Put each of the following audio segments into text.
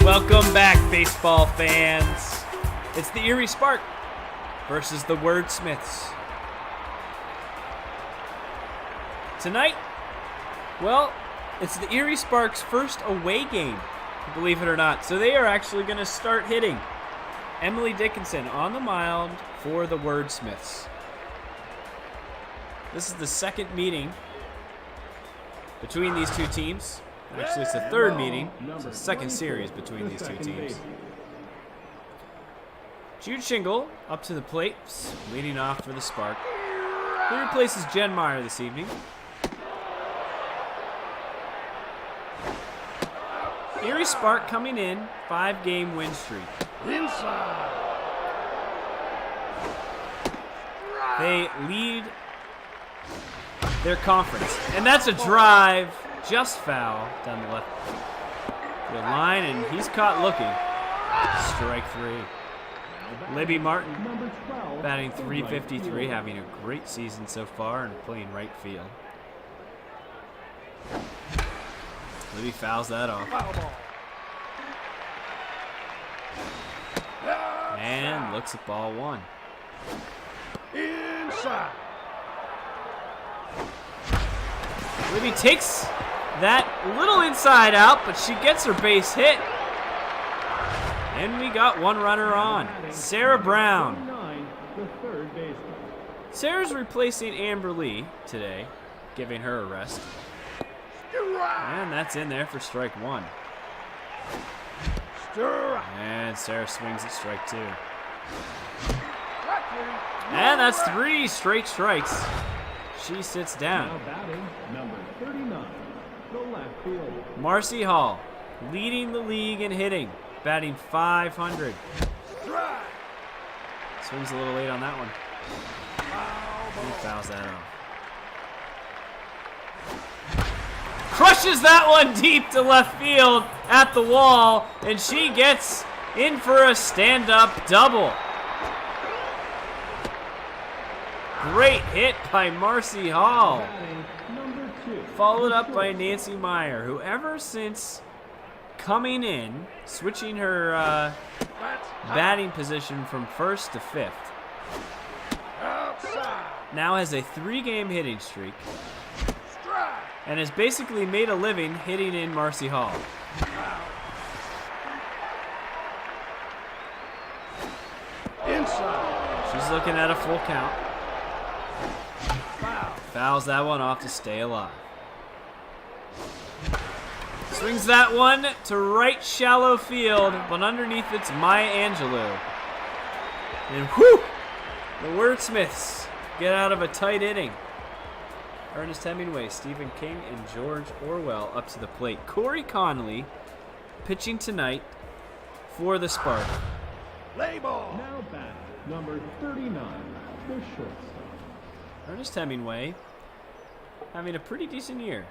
Welcome back, baseball fans. It's the Erie Spark versus the Wordsmiths. Tonight, well, it's the Erie Sparks' first away game, believe it or not. So they are actually going to start hitting. Emily Dickinson on the mound for the Wordsmiths. This is the second meeting between these two teams. Actually, it's the third meeting. It's the second series between these two teams. Jude Shingle up to the plate, leading off for the Spark. He replaces Jen Meyer this evening. Erie Spark coming in, 5-game win streak. They lead their conference, and that's a drive, just foul down the left field line, and he's caught looking. Strike three. Libby Martin batting .353, having a great season so far and playing right field. Libby fouls that off. And looks at ball one. Inside. Libby takes that little inside out, but she gets her base hit. And we got one runner on, Sarah Brown. Sarah's replacing Amber Lee today, giving her a rest. And that's in there for strike one. And Sarah swings at strike two. And that's 3 straight strikes. She sits down. Marcy Hall, leading the league in hitting, batting .500. Swings a little late on that one. He fouls that off. Crushes that one deep to left field at the wall, and she gets in for a stand-up double. Great hit by Marcy Hall. Followed up by Nancy Meyer, who ever since coming in, switching her batting position from first to fifth, now has a 3-game hitting streak and has basically made a living hitting in Marcy Hall. She's looking at a full count. Fouls that one off to stay alive. Swings that one to right shallow field, but underneath it's Maya Angelou. And whew! The Wordsmiths get out of a tight inning. Ernest Hemingway, Stephen King, and George Orwell up to the plate. Corey Conley pitching tonight for the Spark. Label. Now back, number 39, the shortstop. Ernest Hemingway having a pretty decent year.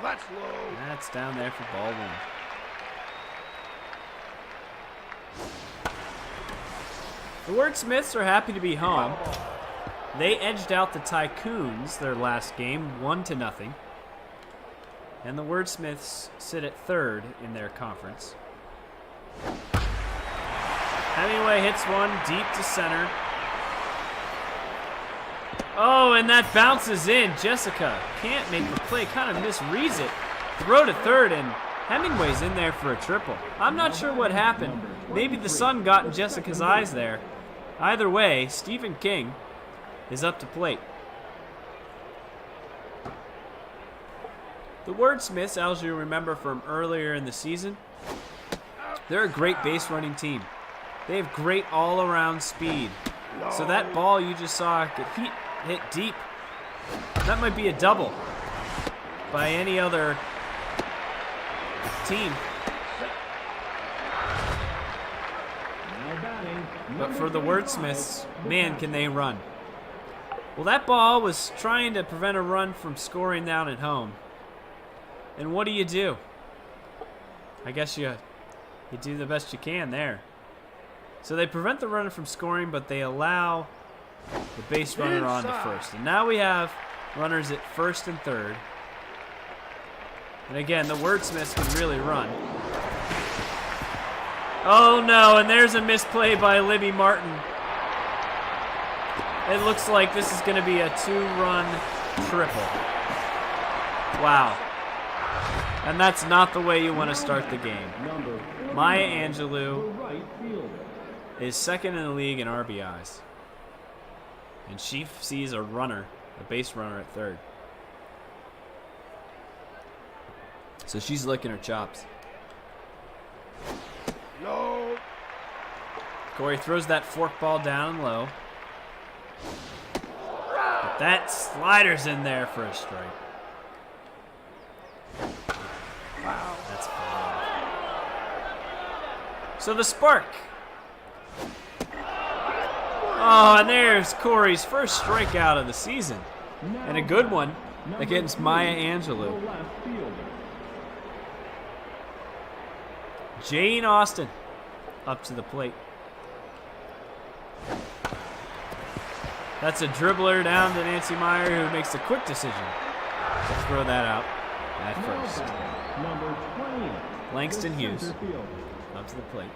That's low. That's down there for ball one. The Wordsmiths are happy to be home. They edged out the Tycoons their last game, 1-0. And the Wordsmiths sit at third in their conference. Hemingway hits one deep to center. Oh, and that bounces in. Jessica can't make the play, kind of misreads it. Throw to third, and Hemingway's in there for a triple. I'm not sure what happened. Maybe the sun got in Jessica's eyes there. Either way, Stephen King is up to plate. The Wordsmiths, as you remember from earlier in the season, they're a great base running team. They have great all-around speed. So that ball you just saw get hit deep, that might be a double by any other team. But for the Wordsmiths, man, can they run. Well, that ball was trying to prevent a run from scoring down at home. And what do? I guess you do the best you can there. So they prevent the runner from scoring, but they allow the base runner on to first. And now we have runners at first and third. And again, the Wordsmiths can really run. Oh no, and there's a misplay by Libby Martin. It looks like this is going to be a 2-run triple. Wow. And that's not the way you want to start the game. Maya Angelou is second in the league in RBIs. And she sees a runner, a base runner at third. So she's licking her chops. No. Corey throws that fork ball down low. But that slider's in there for a strike. Wow, that's fine. So the spark. Oh, and there's Corey's first strikeout of the season. And a good one against Maya Angelou. Jane Austen up to the plate. That's a dribbler down to Nancy Meyer, who makes a quick decision to throw that out at first. Langston Hughes up to the plate.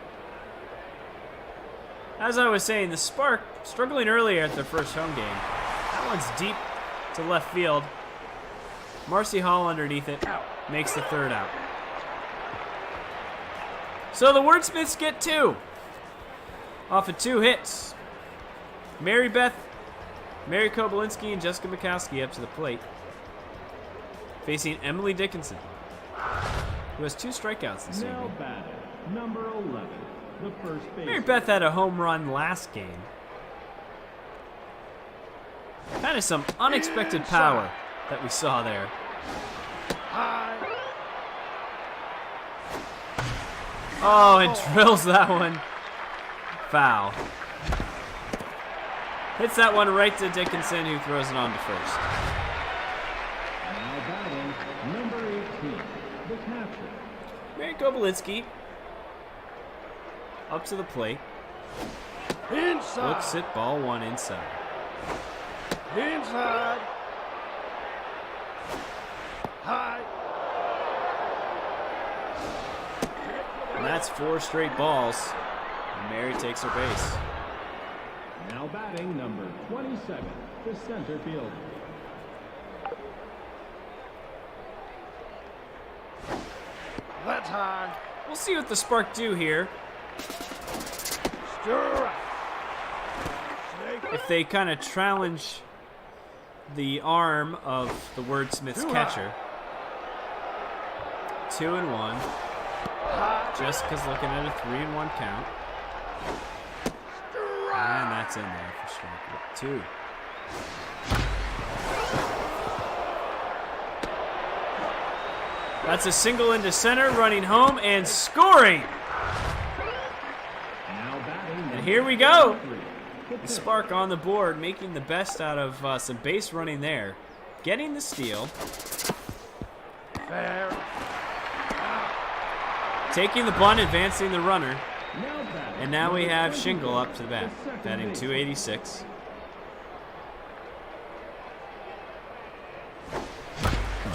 As I was saying, the Spark struggling earlier at their first home game. That one's deep to left field. Marcy Hall underneath it makes the third out. So the Wordsmiths get 2 off of 2 hits. Mary Kobolinski and Jessica Mikowski up to the plate, facing Emily Dickinson, who has 2 strikeouts this evening. Number 11, the first base. Mary Beth had a home run last game. Kind of some unexpected power that we saw there. Oh, and drills that one foul. Hits that one right to Dickinson, who throws it on to first. Now batting, number 18, the catcher. Mary Kobolinski up to the plate. Inside. Looks at ball 1 inside. Inside. High. And that's 4 straight balls. And Mary takes her base. Now batting, number 27, the center fielder. That's high. We'll see what the Spark do here. Stir. If they kind of challenge the arm of the Wordsmith's catcher. 2-1. Jessica's looking at a 3-1 count. And that's in there for strike 2. That's a single into center, running home and scoring. And here we go. The Spark on the board, making the best out of some base running there. Getting the steal. Fair. Taking the bunt, advancing the runner. And now we have Shingle up to the bat, batting 286.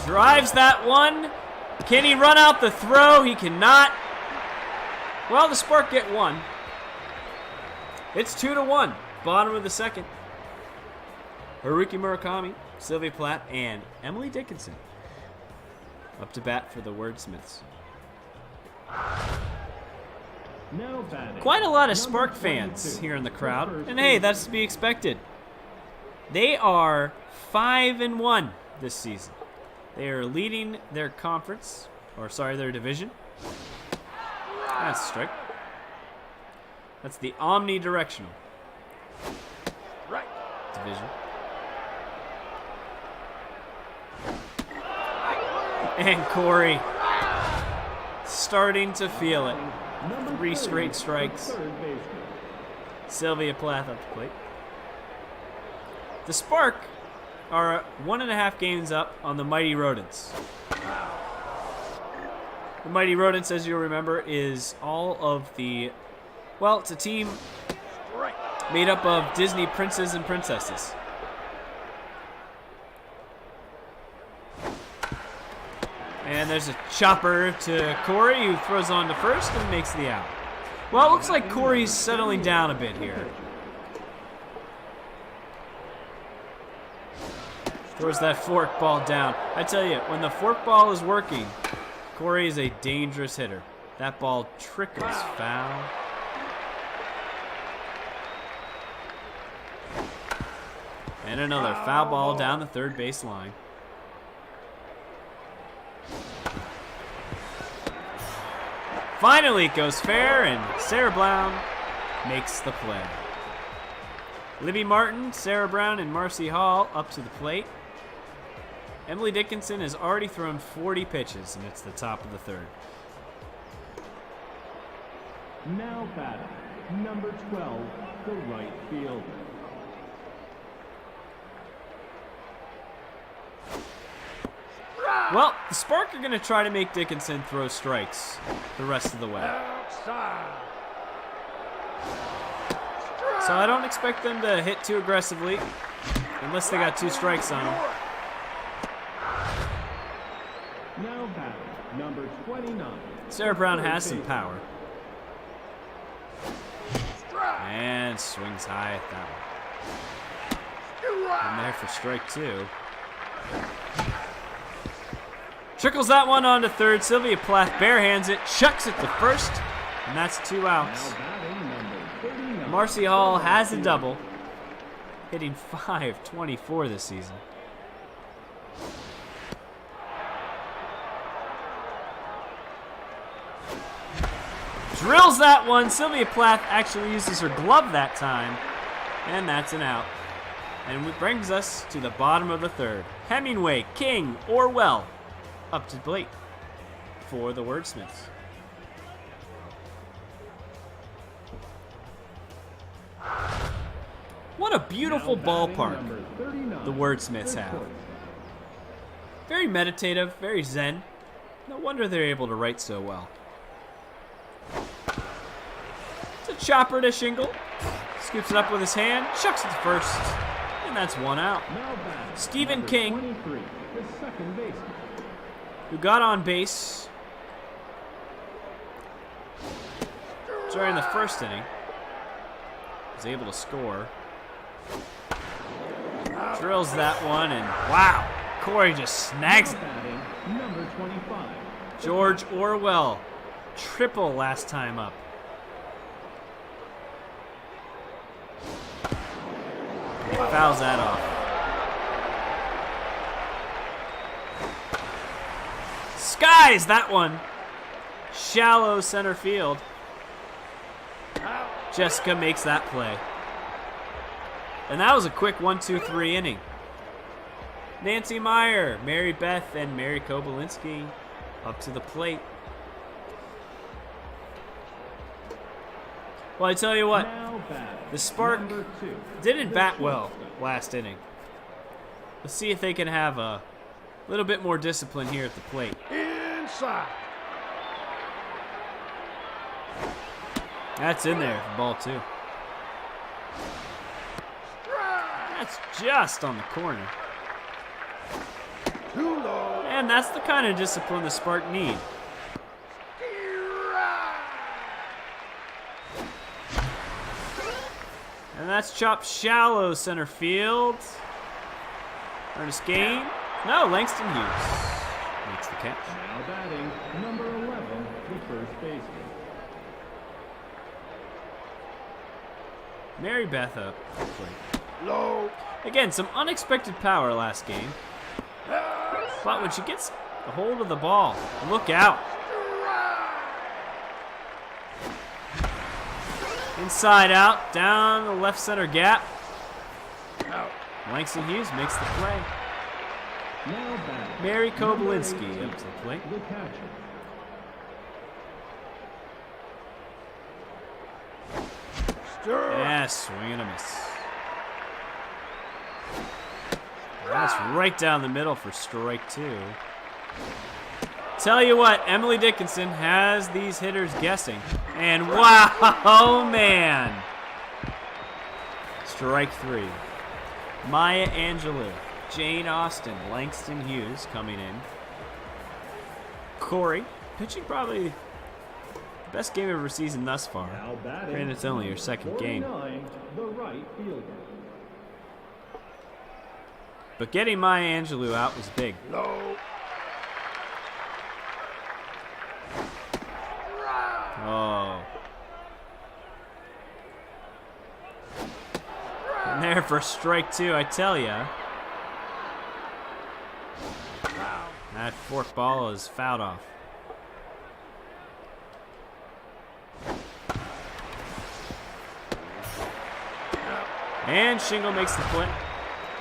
Drives that one. Can he run out the throw? He cannot. Well, the Spark get 1. It's 2-1. Bottom of the second. Haruki Murakami, Sylvia Platt, and Emily Dickinson up to bat for the Wordsmiths. Quite a lot of Spark fans here in the crowd, and hey, that's to be expected. They are 5-1 this season. They are leading their conference, their division. That's a strike. That's the omnidirectional division. And Corey starting to feel it. 3 straight strikes. Sylvia Plath up the plate. The Spark are 1.5 games up on the Mighty Rodents. The Mighty Rodents, as you'll remember, is all of the... Well, it's a team made up of Disney princes and princesses. And there's a chopper to Corey, who throws on to first and makes the out. Well, it looks like Corey's settling down a bit here. Throws that fork ball down. I tell you, when the fork ball is working, Corey is a dangerous hitter. That ball trickles foul. And another foul ball down the third base line. Finally, it goes fair, and Sarah Brown makes the play. Libby Martin, Sarah Brown, and Marcy Hall up to the plate. Emily Dickinson has already thrown 40 pitches, and it's the top of the third. Now batting, number 12, the right fielder. Well, the Spark are going to try to make Dickinson throw strikes the rest of the way. So I don't expect them to hit too aggressively unless they got 2 strikes on them. Now batting, number 29. Sarah Brown has some power. And swings high at that one. And there for strike 2. Trickles that one onto third. Sylvia Plath barehands it, chucks it to first, and that's 2 outs. Now batting, number 39. Marcy Hall has a double, hitting .524 this season. Drills that one. Sylvia Plath actually uses her glove that time, and that's an out. And it brings us to the bottom of the third. Hemingway, King, Orwell up to the plate for the Wordsmiths. What a beautiful ballpark the Wordsmiths have. Very meditative, very zen. No wonder they're able to write so well. It's a chopper to Shingle. Scoops it up with his hand, chucks it to first, and that's 1 out. Stephen King, 23, the second baseman. who got on base during the first inning, was able to score. Drills that one, and wow, Corey just snags it. Batting, number 25. George Orwell, triple last time up. He fouls that off. Skies that one. Shallow center field. Jessica makes that play. And that was a quick 1-2-3 inning. Nancy Meyer, Mary Beth, and Mary Kobalinski up to the plate. Well, I tell you what, Now batting, the Spark number 2, didn't bat well last inning. Let's see if they can have a little bit more discipline here at the plate. Inside. That's in there for ball 2. That's just on the corner. Too low. And that's the kind of discipline the Spark need. And that's chopped shallow center field. Ernest Gain. No, Langston Hughes makes the catch. Now batting, number 11, the first baseman. Mary Beth up. Low. Again, some unexpected power last game. But when she gets a hold of the ball, look out. Inside out, down the left center gap. Out. Langston Hughes makes the play. Now batting, Mary number Kobalinski 18, up to the plate. the catcher. Stir. Yeah, swing and a miss. That's right down the middle for strike 2. Tell you what, Emily Dickinson has these hitters guessing. And wow, oh man. Strike 3. Maya Angelou, Jane Austen, Langston Hughes coming in. Corey. Pitching probably the best game of her season thus far. Now batting. Granted, it's only her second game. 49, the right fielder. But getting Maya Angelou out was big. Low. Oh. And there for strike 2, I tell ya. That fork ball is fouled off. And Shingle makes the play.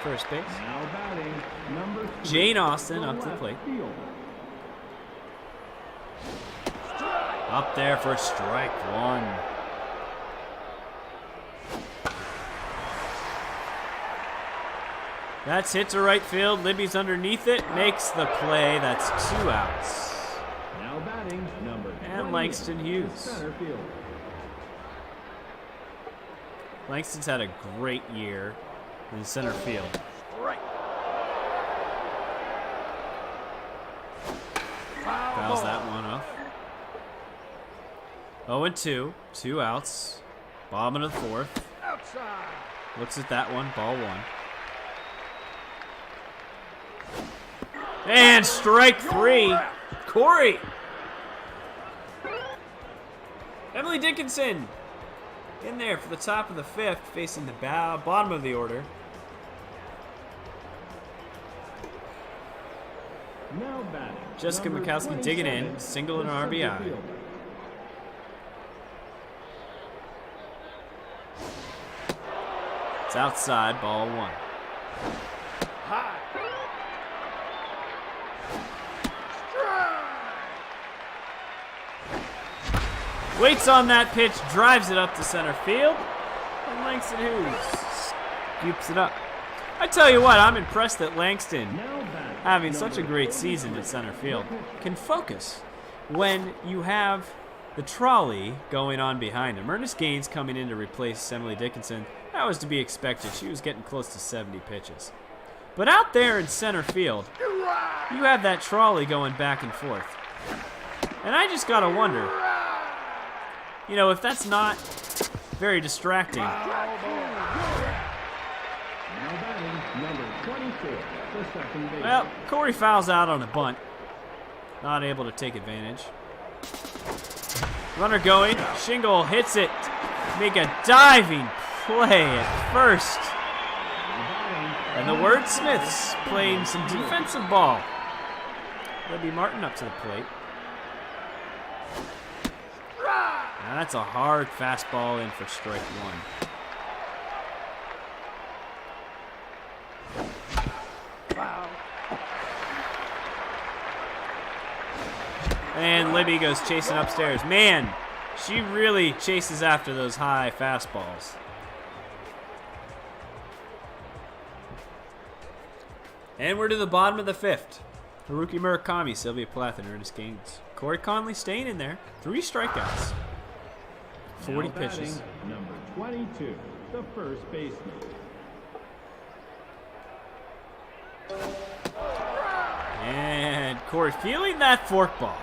First base. Now batting, number 3, Jane Austen the up to the left plate. fielder. Up there for strike 1. That's hit to right field. Libby's underneath it. Makes the play. That's 2 outs. Now batting, number And 28, Langston the Hughes. center fielder. Langston's had a great year in center field. Right. Fouls that one off. 0-2. 2 outs. Bottom of the 4th. Outside. Looks at that one. Ball 1. And strike 3. Corey. Emily Dickinson in there for the top of the 5th, facing the bottom of the order. Now batting, Jessica number Mikowski digging in, 27, single and the center RBI. fielder. It's outside, ball 1. High. Strike. Waits on that pitch, drives it up to center field, and Langston Hughes scoops it up. I tell you what, I'm impressed that Langston, Now batting, having such a number great 47, season at center field, the pitcher. can focus when you have the trolley going on behind him. Ernest Gaines coming in to replace Emily Dickinson. That was to be expected. She was getting close to 70 pitches. But out there in center field, you have that trolley going back and forth. And I just gotta wonder, you know, if that's not very distracting. Now batting, number 24, the second baseman. Well, Corey fouls out on a bunt. Not able to take advantage. Runner going. Shingle hits it. Make a diving play at first. And the Wordsmiths playing some defensive ball. Libby Martin up to the plate. Now that's a hard fastball in for strike 1. And Libby goes chasing upstairs. Man, she really chases after those high fastballs. And we're to the bottom of the 5th. Haruki Murakami, Sylvia Plath, and Ernest Gaines. Corey Conley staying in there. 3 strikeouts. 40 Now batting, pitches. number 22, the first baseman. And Corey feeling that forkball.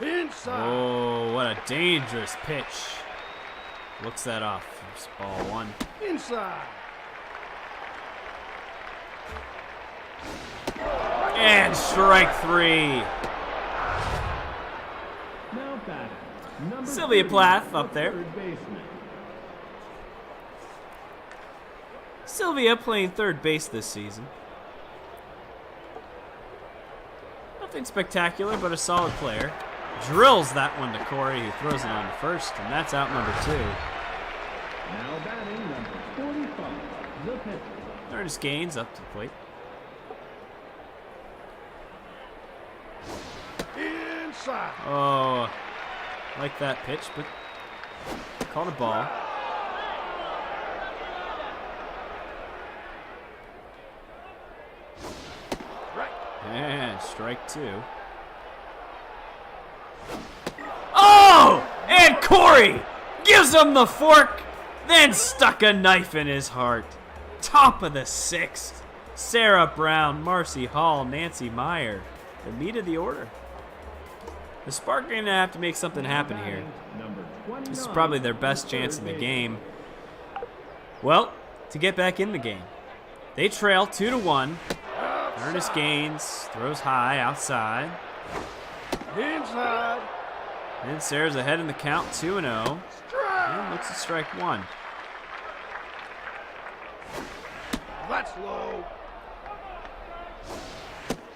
Inside. Oh, what a dangerous pitch. Looks that off. It's ball 1. Inside. And strike 3. Now batting, number Sylvia 30, Plath the up there. third baseman. Sylvia playing third base this season. Nothing spectacular, but a solid player. Drills that one to Corey, who throws it on to first, and that's out number 2. Now batting, number 45, the pitcher. Ernest Gaines up to the plate. Inside. Oh, like that pitch, but called a ball. Right. And strike 2. Oh! And Corey gives him the fork, then stuck a knife in his heart. Top of the sixth. Sarah Brown, Marcy Hall, Nancy Meyer. The meat of the order. The Spark are going to have to make something happen here. This is probably their best chance in the game. Well, to get back in the game. They trail 2-1. Ernest Gaines throws high outside. Inside. And Sarah's ahead in the count, 2-0. And looks at strike one. That's low.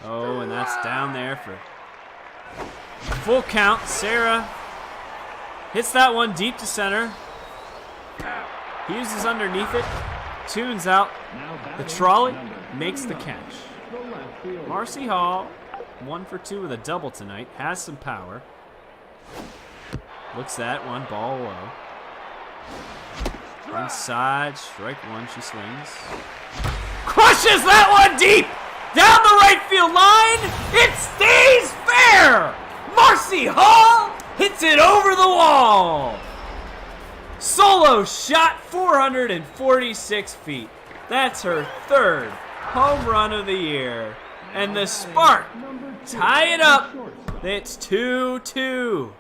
Oh, and that's down there for full count. Sarah hits that one deep to center. He uses underneath it, tunes out the trolley, makes the catch. Marcy Hall, 1 for 2 with a double tonight, has some power. Looks at one, ball low. Inside, strike one, she swings. Crushes that one deep! Down the right field line, it stays fair! Marcy Hall hits it over the wall! Solo shot, 446 feet. That's her third home run of the year. And the Spark tie it up. It's 2-2.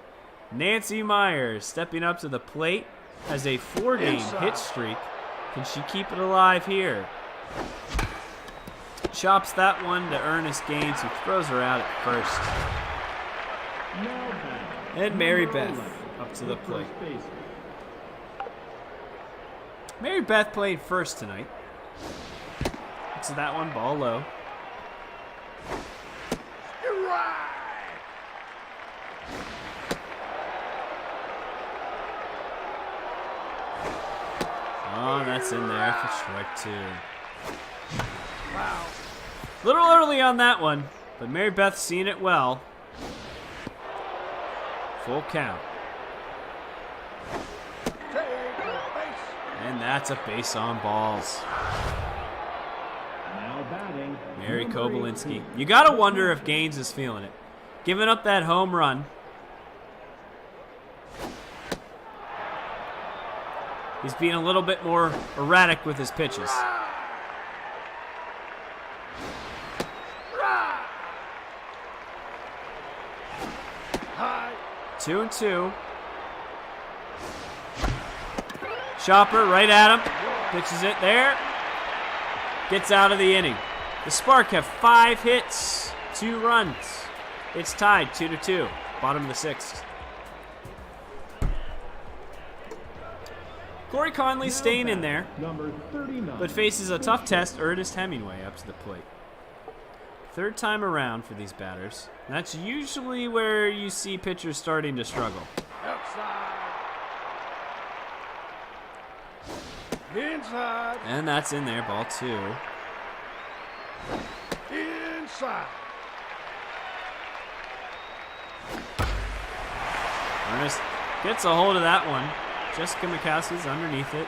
Nancy Myers stepping up to the plate has a 4-game hit streak. Can she keep it alive here? Chops that one to Ernest Gaines, who throws her out at first. And Mary Beth up to the plate. Mary Beth played first tonight. Looks at that one, ball low. Oh, that's in there for strike two. Wow. Little early on that one, but Mary Beth's seen it well. Full count. And that's a base on balls. Now batting, Mary number Kobalinski. 18. You gotta wonder if Gaines is feeling it. Giving up that home run. He's being a little bit more erratic with his pitches. High. 2-2. Chopper right at him. Pitches it there. Gets out of the inning. The Spark have 5 hits, 2 runs. It's tied 2-2. Bottom of the 6th. Corey Conley staying in there, Number 39. but faces a tough test. Ernest Hemingway up to the plate. Third time around for these batters. That's usually where you see pitchers starting to struggle. Outside. Inside. And that's in there, ball 2. Inside. Ernest gets a hold of that one. Jessica Mikowski's underneath it.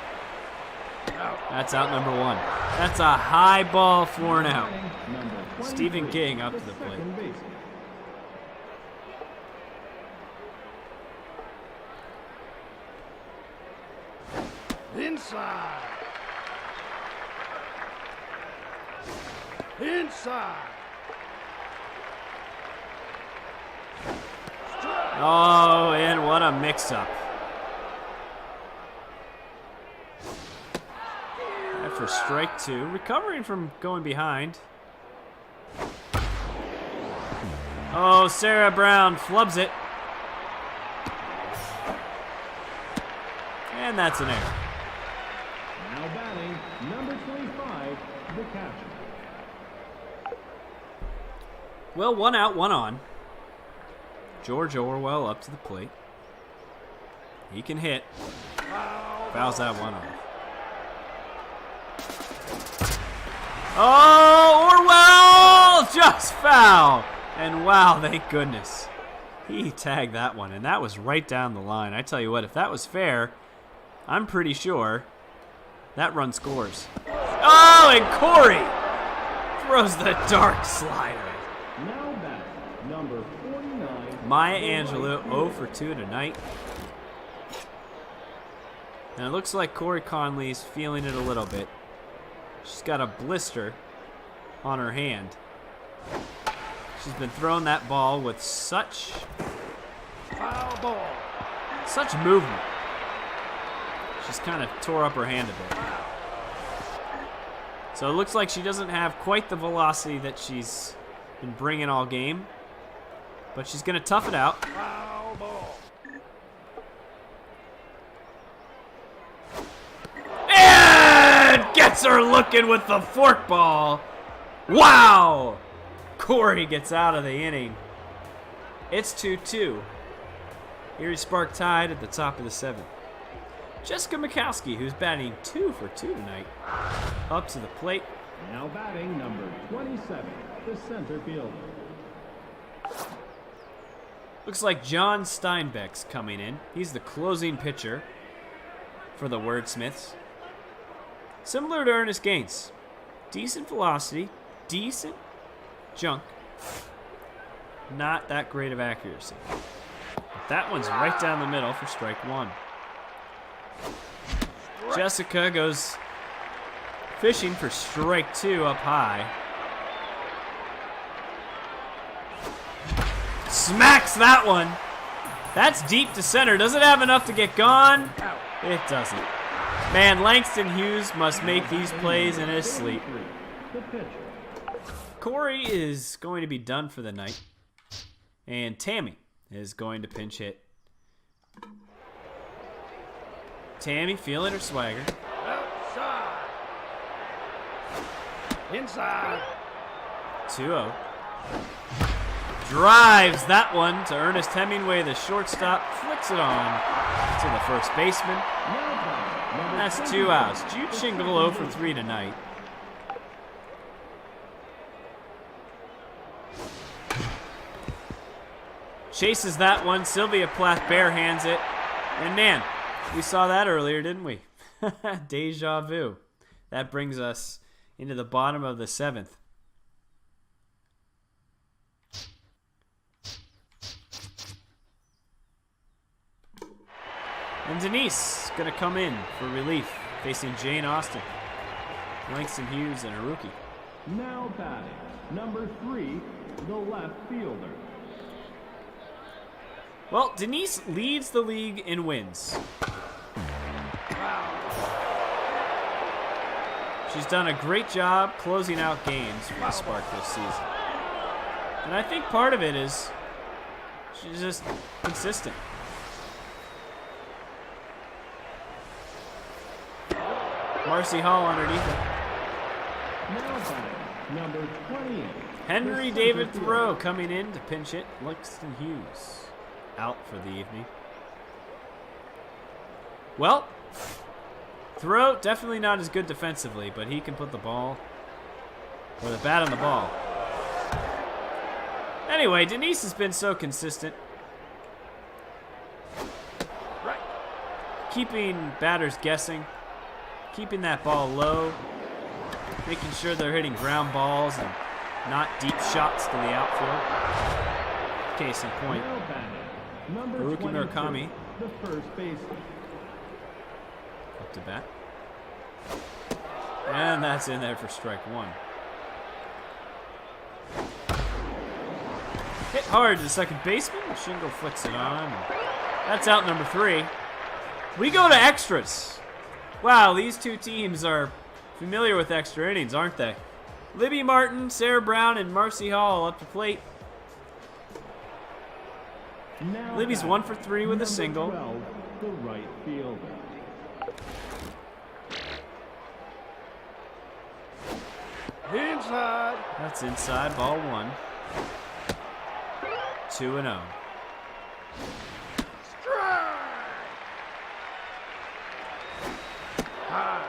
Out. That's out number 1. That's a high ball for an out. Number 23, Stephen King up to the plate. second baseman. Inside. Inside. Oh, and what a mix-up. For strike 2, recovering from going behind. Oh, Sarah Brown flubs it. And that's an error. Now batting, number 25, the catcher. Well, 1 out, 1 on. George Orwell up to the plate. He can hit. Fouls that one off. Oh, Orwell just foul. And wow, thank goodness. He tagged that one, and that was right down the line. I tell you what, if that was fair, I'm pretty sure that run scores. Oh, and Corey throws the dark slider. Now batting, number 49. Maya Angelou 0 for 2 tonight. And it looks like Corey Conley's feeling it a little bit. She's got a blister on her hand. She's been throwing that ball with such Foul ball. movement. She's kind of tore up her hand a bit. So it looks like she doesn't have quite the velocity that she's been bringing all game. But she's going to tough it out. Foul ball. And gets her looking with the fork ball. Wow! Corey gets out of the inning. It's 2-2. Erie Spark tied at the top of the 7th. Jessica Mikowski, who's batting 2 for 2 tonight, up to the plate. Now batting number 27, the center fielder. Looks like John Steinbeck's coming in. He's the closing pitcher for the Wordsmiths. Similar to Ernest Gaines. Decent velocity, decent junk. Not that great of accuracy. But that one's right down the middle for strike 1. Jessica goes fishing for strike 2 up high. Smacks that one. That's deep to center. Does it have enough to get gone? It doesn't. Man, Langston Hughes must make these plays in his sleep. The pitcher. Corey is going to be done for the night. And Tammy is going to pinch hit. Tammy feeling her swagger. Outside. Inside. 2-0. Drives that one to Ernest Hemingway, the shortstop. Flicks it on to the first baseman. That's 2 outs. Jude Shingle 0 for 3 tonight. Chases that one. Sylvia Plath barehands it. And man, we saw that earlier, didn't we? Deja vu. That brings us into the bottom of the 7th. And Denise going to come in for relief, facing Jane Austen. Langston Hughes and a rookie. Now batting number 3, the left fielder. Well, Denise leads the league in wins. She's done a great job closing out games for the Spark this season. And I think part of it is she's just consistent. Marcy Hall underneath it. Now batting number 28. Henry David Thoreau coming in to pinch hit. Langston Hughes out for the evening. Well, Thoreau definitely not as good defensively, but he can put the ball or the bat on the ball. Anyway, Denise has been so consistent. Right. Keeping batters guessing. Keeping that ball low, making sure they're hitting ground balls and not deep shots to the outfield. Case in point, Now batting number Haruki 22, Murakami the first baseman. up to bat. And that's in there for strike 1. Hit hard to the second baseman. Shingle flicks it on. That's out number 3. We go to extras. Wow, these two teams are familiar with extra innings, aren't they? Libby Martin, Sarah Brown, and Marcy Hall up to plate. Now Libby's batting 1 for 3 with a number single. 12, the right fielder. Inside. That's inside, ball 1. 2-0. Strike. High.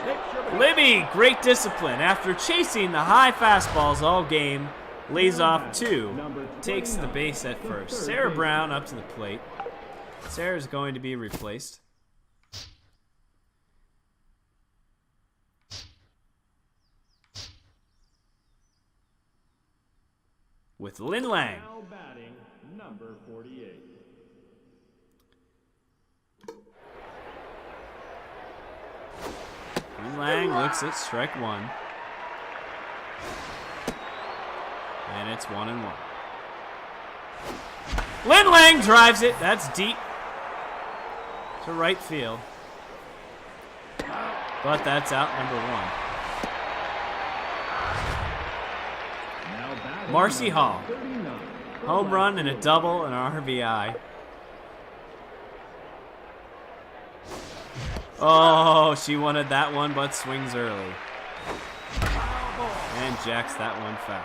Takes your Libby, great discipline. After chasing the high fastballs all game, lays off 2. Takes the base at first. Sarah Brown up to the plate. Sarah's going to be replaced. With Lin Lang. Now batting number 48. Lin Lang looks at strike one. And it's 1-1. Lin Lang drives it. That's deep to right field. But that's out number one. Now batting Marcy number Hall. 39, the Home left run and a fielder. double and an RBI. Oh, she wanted that one, but swings early. And jacks that one foul.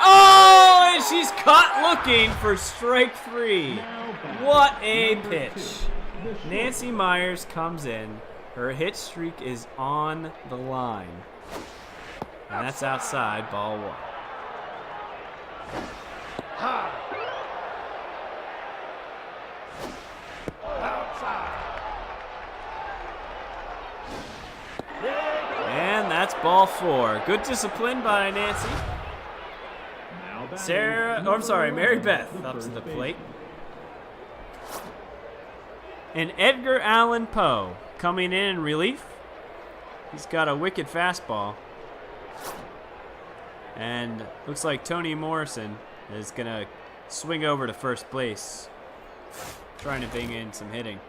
Oh, and she's caught looking for strike three. Now batting What a number pitch. 2, the short- Nancy Myers comes in. Her hit streak is on the line. And that's outside, ball one. High. Outside. And that's ball four. Good discipline by Nancy. Now batting Mary number Beth 11, up to first the baseman. plate. And Edgar Allan Poe coming in relief. He's got a wicked fastball. And looks like Toni Morrison is going to swing over to first base, trying to bring in some hitting.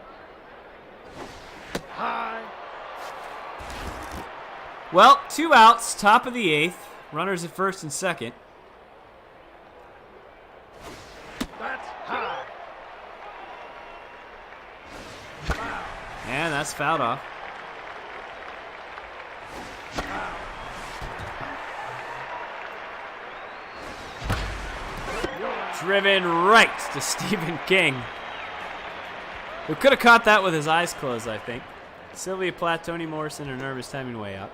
High. Well, 2 outs, top of the 8th. Runners at first and second. That's high. And that's fouled off. Driven right to Stephen King, who could have caught that with his eyes closed, I think. Sylvia Plath, Toni Morrison are nervous timing way up.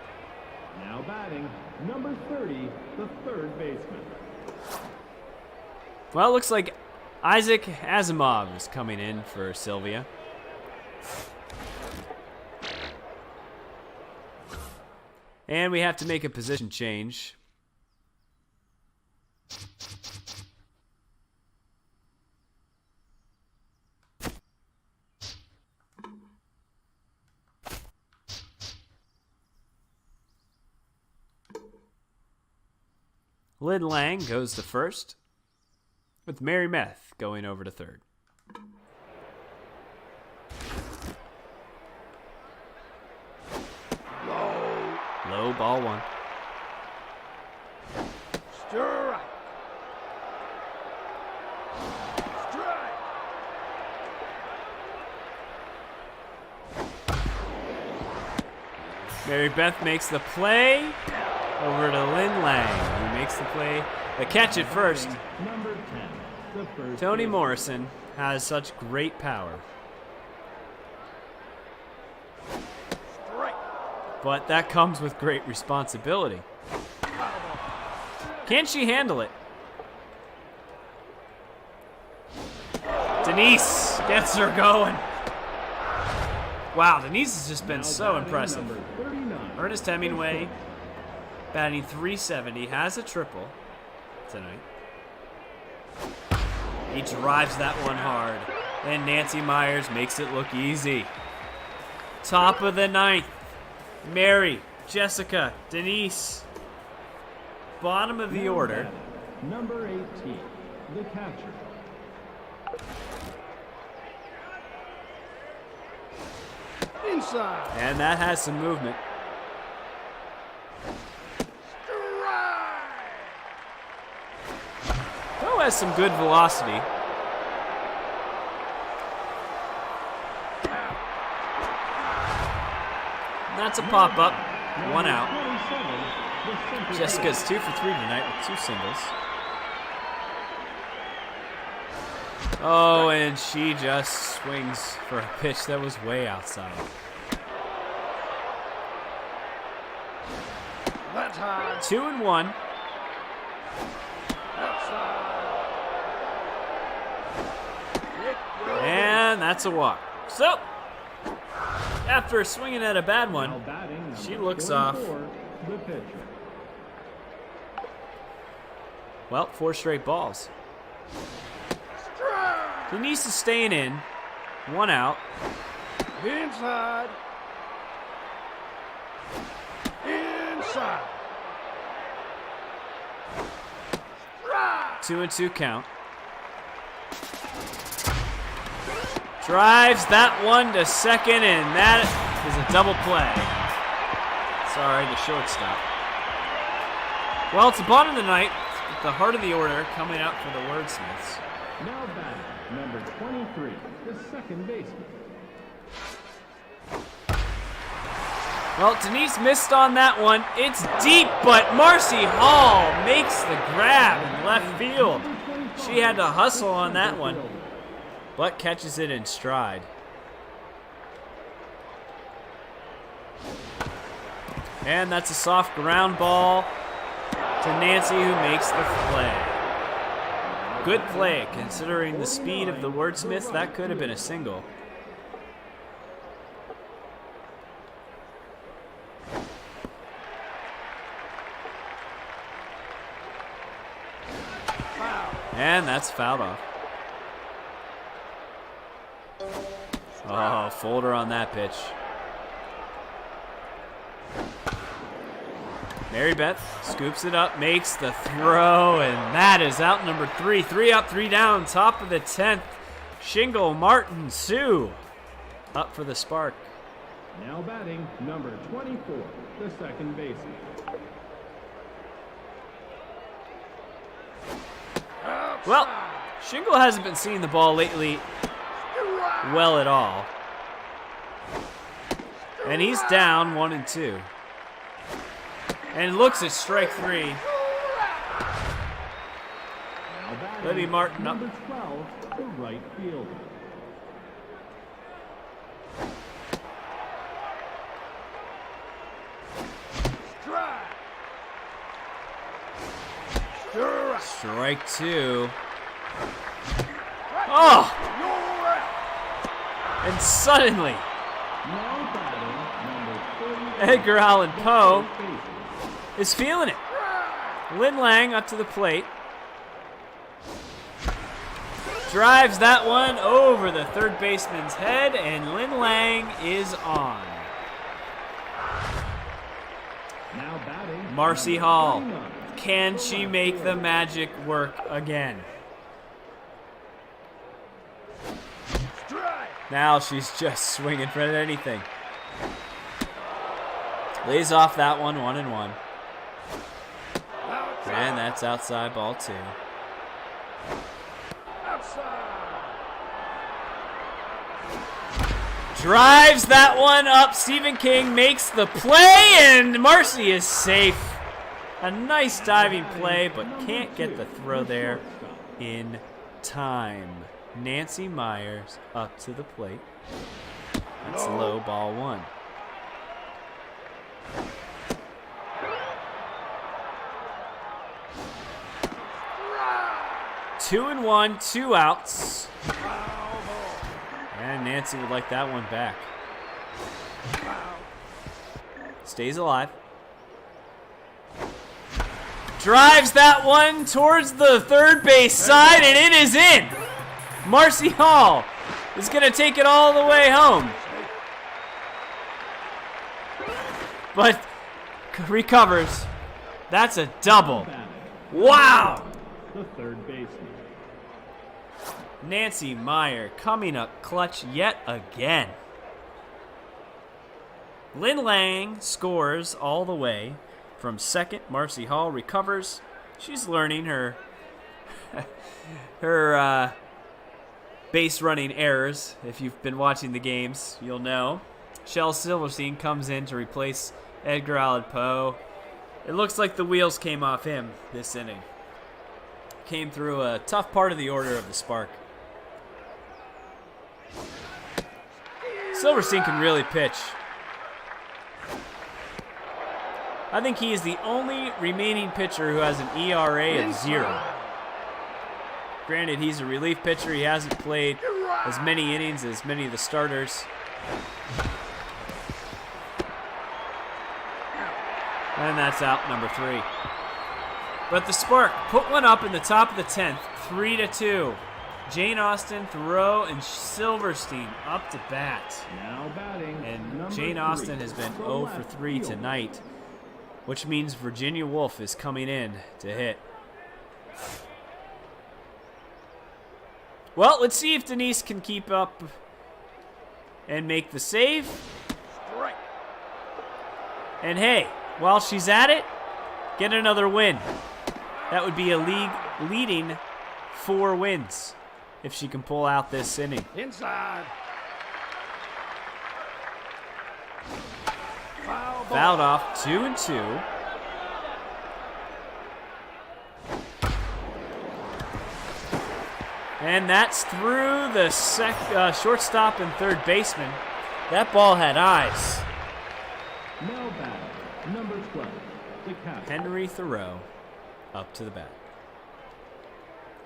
Now batting number 30, the third baseman. Well, it looks like Isaac Asimov is coming in for Sylvia. And we have to make a position change. Lin Lang goes to first, with Mary Beth going over to third. Low, ball one. Strike. Strike. Mary Beth makes the play over to Lin Lang, who makes the play. The catch at first. Number 10, the first Toni baseman. Morrison has such great power, Strike. but that comes with great responsibility. Can she handle it? Denise gets her going. Wow, Denise has just been Now so batting impressive. number 39, Ernest Hemingway, batting .370, has a triple tonight. He drives that one hard, and Nancy Myers makes it look easy. Top of the 9th, Mary, Jessica, Denise. Bottom of the Now order, batting number 18, the catcher. Inside. and that has some movement. Strike. Poe has some good velocity. That's a pop-up, one out. 27, the center Jessica's 2 for 3 tonight with 2 singles. Oh, and she just swings for a pitch that was way outside. That's high. 2-1. Outside. Hit good. And that's a walk. So, after swinging at a bad Now one, batting number she looks off. 44, the pitcher. Well, 4 straight balls. Strike. Denise is staying in. 1 out. Inside. Inside. Strike. 2-2 count. Drives that one to second, and that is a double play. Sorry, the shortstop. Well, it's the bottom of the night, with the heart of the order coming out for the Wordsmiths. Now batting, number 23, the second baseman. Well, Denise missed on that one. It's deep, but Marcy Hall makes the grab in left field. She had to hustle on that one, but catches it in stride. And that's a soft ground ball to Nancy, who makes the play. Good play, considering the speed of the Wordsmiths. That could have been a single. And that's fouled off. Oh, folder on that pitch. Mary Beth scoops it up, makes the throw, and that is out number 3. 3 up, 3 down, top of the 10th. Shingle, Martin, Sue up for the spark. Now batting, number 24, the second baseman. Well, Shingle hasn't been seeing the ball lately well at all. And he's down 1-2. And looks at strike 3. Now batting, Libby Martin up. number 12, the right fielder. Strike. Strike 2. Oh! You're out. And suddenly, Now batting, number 30, Edgar Allan Poe first baseman. is feeling it. Lin Lang up to the plate. Drives that one over the third baseman's head, and Lin Lang is on. Now batting, Marcy number Hall. 29, Can she make the magic work again? Strike. Now she's just swinging for anything. Lays off that one, 1-1. Outside. And that's outside ball 2. Outside. Drives that one up. Stephen King makes the play, and Marcy is safe. A nice diving play, but can't get the throw there in time. Nancy Myers up to the plate. That's low, ball 1. Strike. 2-1, 2 outs. Foul ball. And Nancy would like that one back. Foul. Stays alive. Drives that one towards the third base side, and it is in. Marcy Hall is going to take it all the way home. But recovers. That's a double. Wow. the third baseman. Nancy Meyer coming up clutch yet again. Lin Lang scores all the way from second. Marcy Hall recovers. She's learning her base running errors. If you've been watching the games, you'll know. Shel Silverstein comes in to replace Edgar Allan Poe. It looks like the wheels came off him this inning. Came through a tough part of the order of the Spark. Silverstein can really pitch. I think he is the only remaining pitcher who has an ERA of 0. Granted, he's a relief pitcher. He hasn't played as many innings as many of the starters. And that's out number 3. But the Spark put one up in the top of the 10th, 3-2. Jane Austen, Thoreau, and Silverstein up to bat. Now batting. And number Jane 3, Austen has been the 0 for left 3 fielder. tonight, which means Virginia Woolf is coming in to hit. Well, let's see if Denise can keep up and make the save. Strike. And hey, while she's at it, get another win. That would be a league-leading 4 wins if she can pull out this inning. Inside. Foul ball. Fouled off, 2-2. And that's through the shortstop and third baseman. That ball had eyes. Now batting. Number 12, the captain. Henry Thoreau up to the bat.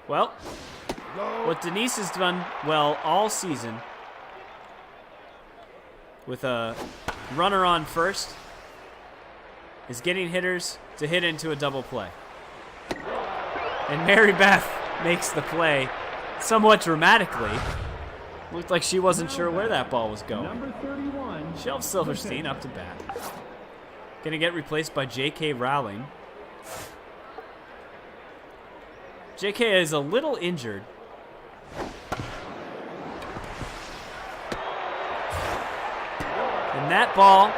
Well, Low. what Denise has done well all season with a runner on first is getting hitters to hit into a double play. And Mary Beth makes the play somewhat dramatically. Looked like she wasn't sure where that ball was going. Number 31. Shelf Silverstein up to bat. Gonna get replaced by J.K. Rowling. J.K. is a little injured. And that ball,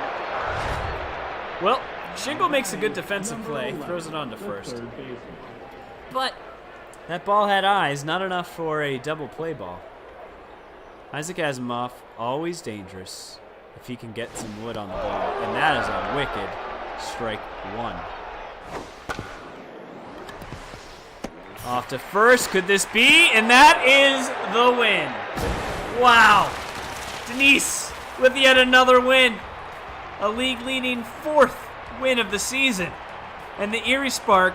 well, Shingle makes a good defensive Number play, 11, throws it on to the first. third baseman. But that ball had eyes, not enough for a double play ball. Isaac Asimov, always dangerous if he can get some wood on the ball. And that is a wicked strike 1. Off to first, could this be? And that is the win. Wow. Denise with yet another win. A league-leading 4th win of the season. And the Erie Spark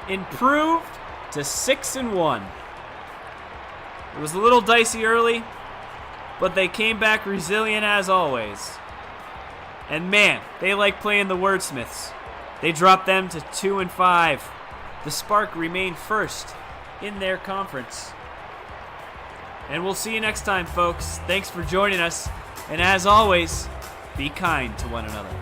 improved to 6-1. It was a little dicey early, but they came back resilient as always. And man, they like playing the Wordsmiths. They dropped them to 2-5. The Spark remained first in their conference. And we'll see you next time, folks. Thanks for joining us. And as always, be kind to one another.